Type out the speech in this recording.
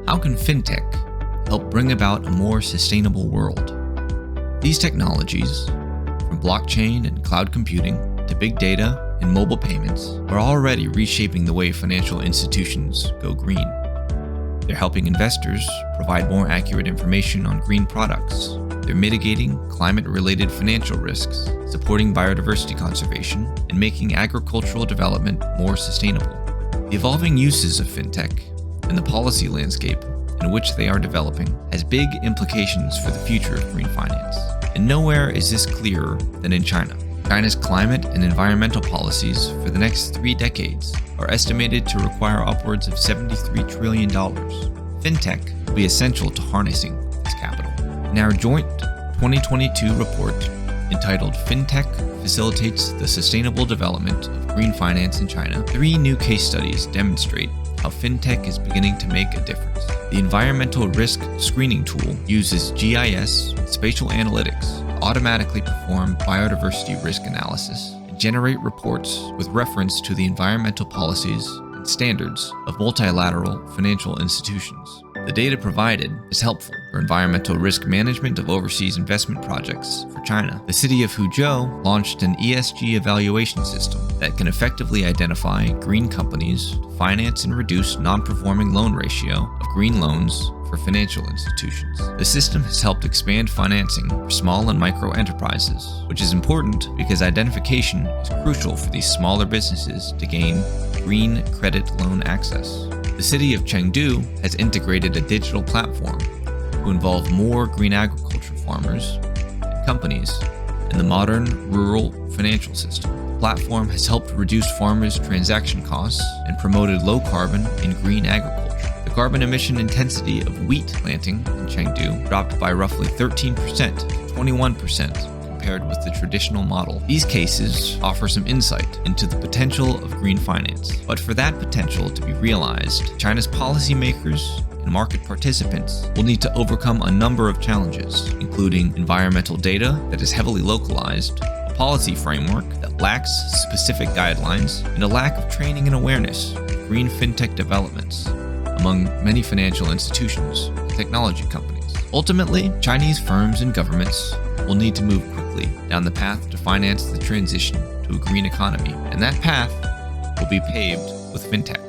How can fintech help bring about a more sustainable world? These technologies, from blockchain and cloud computing to big data and mobile payments, are already reshaping the way financial institutions go green. They're helping investors provide more accurate information on green products. They're mitigating climate-related financial risks, supporting biodiversity conservation, and making agricultural development more sustainable. The evolving uses of fintech and the policy landscape in which they are developing has big implications for the future of green finance. And nowhere is this clearer than in China. China's climate and environmental policies for the next 3 decades are estimated to require upwards of $73 trillion. Fintech will be essential to harnessing this capital. In our joint 2022 report entitled Fintech Facilitates the Sustainable Development of Green Finance in China, 3 new case studies demonstrate how fintech is beginning to make a difference. The environmental risk screening tool uses GIS and spatial analytics to automatically perform biodiversity risk analysis and generate reports with reference to the environmental policies and standards of multilateral financial institutions. The data provided is helpful for environmental risk management of overseas investment projects for China. The city of Huzhou launched an ESG evaluation system that can effectively identify green companies to finance and reduce non-performing loan ratio of green loans for financial institutions. The system has helped expand financing for small and micro enterprises, which is important because identification is crucial for these smaller businesses to gain green credit loan access. The city of Chengdu has integrated a digital platform to involve more green agriculture farmers and companies in the modern rural financial system. The platform has helped reduce farmers' transaction costs and promoted low carbon and green agriculture. The carbon emission intensity of wheat planting in Chengdu dropped by roughly 13% to 21%. Compared with the traditional model. These cases offer some insight into the potential of green finance. But for that potential to be realized, China's policymakers and market participants will need to overcome a number of challenges, including environmental data that is heavily localized, a policy framework that lacks specific guidelines, and a lack of training and awareness of green fintech developments among many financial institutions and technology companies. Ultimately, Chinese firms and governments will need to move quickly down the path to finance the transition to a green economy, and that path will be paved with fintech.